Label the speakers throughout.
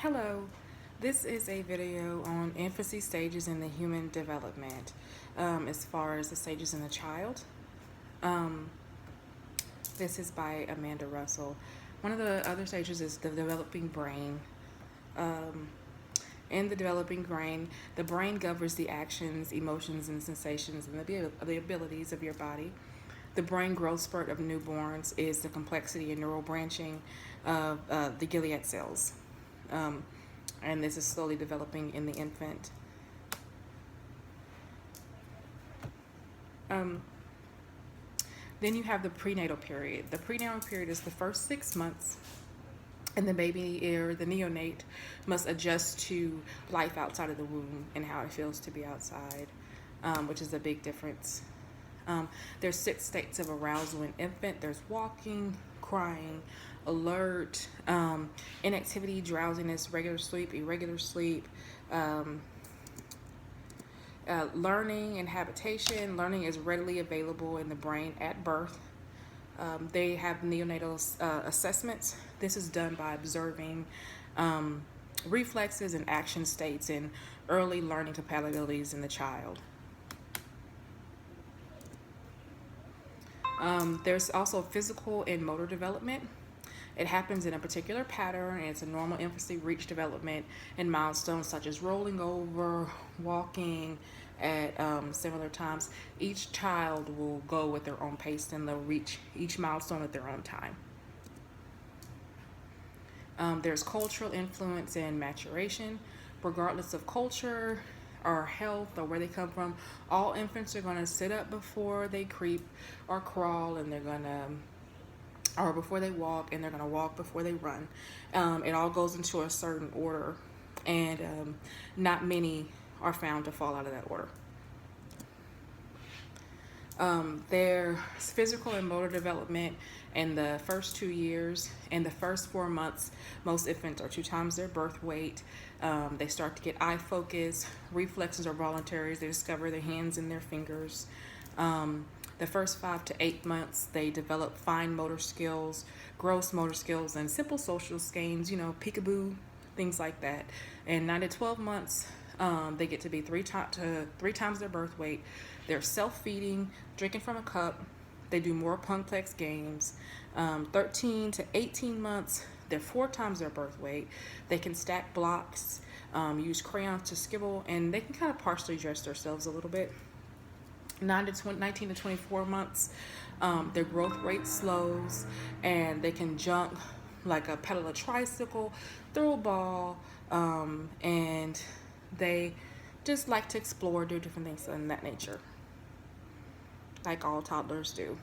Speaker 1: Hello, this is a video on infancy stages in the human development as far as the stages in the child. Um, this is by Amanda Russell. One of the other stages is the developing brain. Um, in the developing brain, the brain governs the actions, emotions, and sensations and the abilities of your body. The brain growth spurt of newborns is the complexity and neural branching of the Gilead cells. Um, and this is slowly developing in the infant. Um, then you have the prenatal period. The prenatal period is the first 6 months, and the baby or the neonate must adjust to life outside of the womb and how it feels to be outside, which is a big difference. There's 6 states of arousal in infant. There's walking, crying, alert, inactivity, drowsiness, regular sleep, irregular sleep, learning and habitation. Learning is readily available in the brain at birth. They have neonatal assessments. This is done by observing reflexes and action states and early learning capabilities in the child. There's also physical and motor development. It happens in a particular pattern, and it's a normal infancy reach development and milestones such as rolling over, walking at similar times. Each child will go with their own pace and they'll reach each milestone at their own time. There's cultural influence and maturation. Regardless of culture or health or where they come from, all infants are going to sit up before they creep or crawl, and they're going to or before they walk, and they're going to walk before they run. It all goes into a certain order, and not many are found to fall out of that order. Their physical and motor development in the first 2 years. In the first 4 months, most infants are 2 times their birth weight. They start to get eye focus. Reflexes are voluntary. They discover their hands and their fingers. The first 5 to 8 months, they develop fine motor skills, gross motor skills, and simple social schemes, peekaboo, things like that. And 9 to 12 months, they get to be 3 times their birth weight. They're self-feeding, drinking from a cup. They do more complex games. 13 to 18 months, they're 4 times their birth weight. They can stack blocks, use crayons to scribble, and they can kind of partially dress themselves a little bit. 19 to 24 months, their growth rate slows, and they can jump like a pedal a tricycle, throw a ball, and they just like to explore, do different things in that nature, like all toddlers do.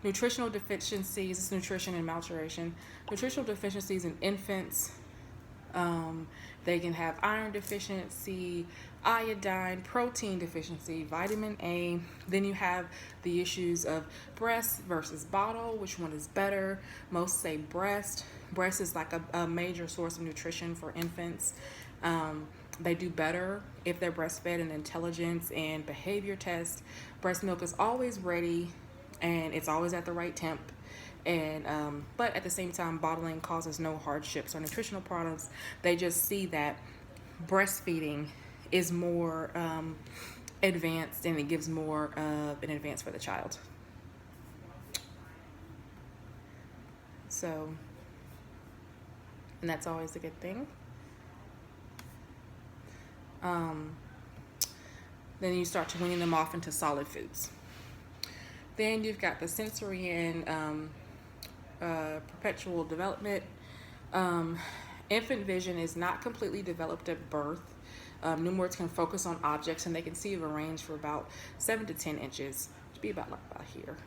Speaker 1: Nutritional deficiencies, nutrition and malnutrition. Nutritional deficiencies in infants. They can have iron deficiency, iodine, protein deficiency, vitamin A. Then you have the issues of breast versus bottle. Which one is better? Most say breast. Breast is like a major source of nutrition for infants. They do better if they're breastfed in intelligence and behavior tests. Breast milk is always ready, and it's always at the right temp. And but at the same time, bottling causes no hardships or nutritional problems. They just see that breastfeeding is more advanced, and it gives more of an advance for the child. So, and that's always a good thing. Then you start to weaning them off into solid foods. Then you've got the sensory and perpetual development. Infant vision is not completely developed at birth. Newborns can focus on objects, and they can see of a range for about 7 to 10 inches. It should be about here.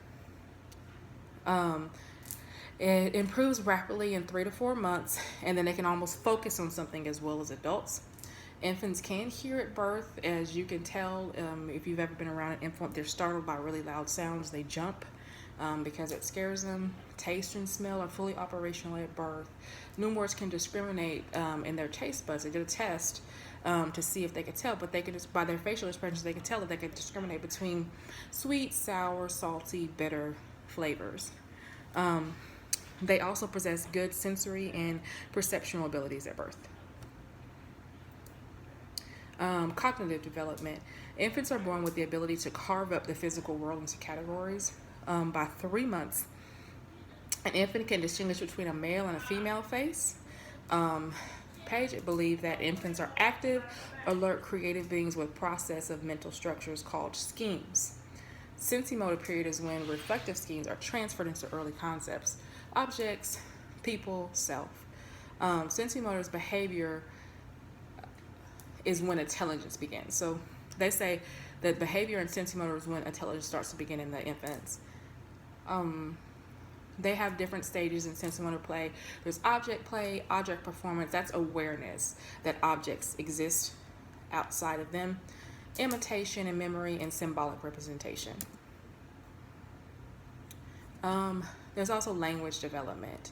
Speaker 1: It improves rapidly in 3 to 4 months, and then they can almost focus on something as well as adults. Infants can hear at birth, as you can tell if you've ever been around an infant. They're startled by really loud sounds. They jump because it scares them. Taste and smell are fully operational at birth. Newborns can discriminate in their taste buds. They did a test to see if they could tell, but they could just, by their facial expressions, they could tell that they could discriminate between sweet, sour, salty, bitter flavors. They also possess good sensory and perceptual abilities at birth. Cognitive development. Infants are born with the ability to carve up the physical world into categories. By 3 months, an infant can distinguish between a male and a female face. Um, Page believed that infants are active, alert, creative beings with process of mental structures called schemes. Sensomotor period is when reflective schemes are transferred into early concepts, objects, people, self. Sensomotor's behavior is when intelligence begins. So they say that behavior and sensomotor is when intelligence starts to begin in the infants. They have different stages in sensomotor play. There's object play, object performance. That's awareness that objects exist outside of them. Imitation and memory and symbolic representation. There's also language development.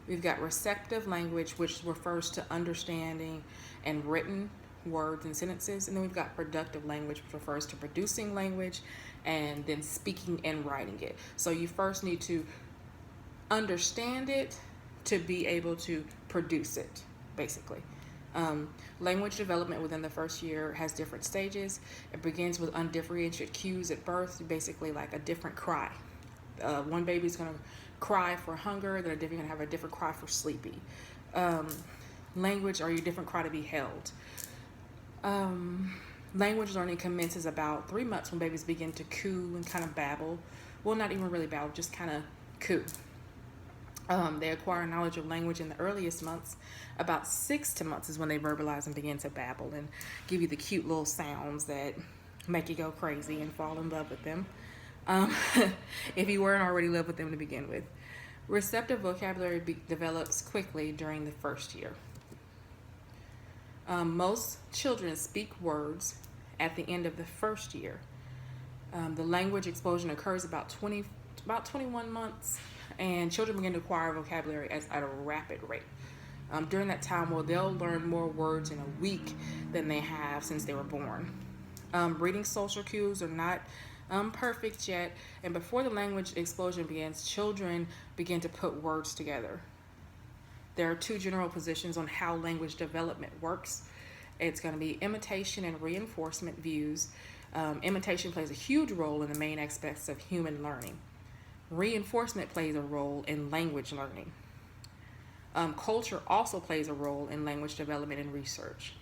Speaker 1: We've got receptive language, which refers to understanding and written words and sentences. And then we've got productive language, which refers to producing language and then speaking and writing it. So you first need to understand it to be able to produce it, basically. Language development within the first year has different stages. It begins with undifferentiated cues at birth, basically like a different cry. One baby's going to cry for hunger, then a different going to have a different cry for sleepy. Language or your different cry to be held. Language learning commences about 3 months when babies begin to coo and kind of babble. Well, not even really babble, just kind of coo. They acquire knowledge of language in the earliest months. About 6 months is when they verbalize and begin to babble and give you the cute little sounds that make you go crazy and fall in love with them. If you weren't already in love with them to begin with. Receptive vocabulary develops quickly during the first year. Most children speak words at the end of the first year. The language explosion occurs about 21 months, and children begin to acquire vocabulary at a rapid rate. During that time, they'll learn more words in a week than they have since they were born. Reading social cues are not perfect yet, and before the language explosion begins, children begin to put words together. There are 2 general positions on how language development works. It's going to be imitation and reinforcement views. Imitation plays a huge role in the main aspects of human learning. Reinforcement plays a role in language learning. Culture also plays a role in language development and research.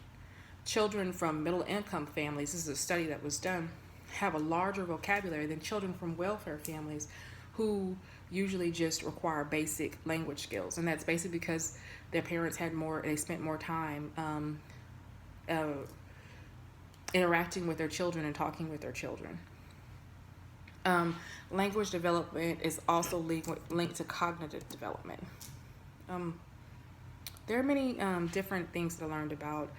Speaker 1: Children from middle-income families, this is a study that was done, have a larger vocabulary than children from welfare families who usually just require basic language skills. And that's basically because their parents they spent more time interacting with their children and talking with their children. Language development is also linked to cognitive development. There are many different things that I learned about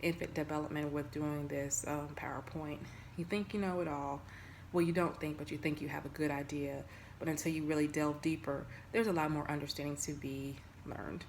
Speaker 1: infant development with doing this PowerPoint. You think you know it all. Well, you don't think, but you think you have a good idea. But until you really delve deeper, there's a lot more understanding to be learned.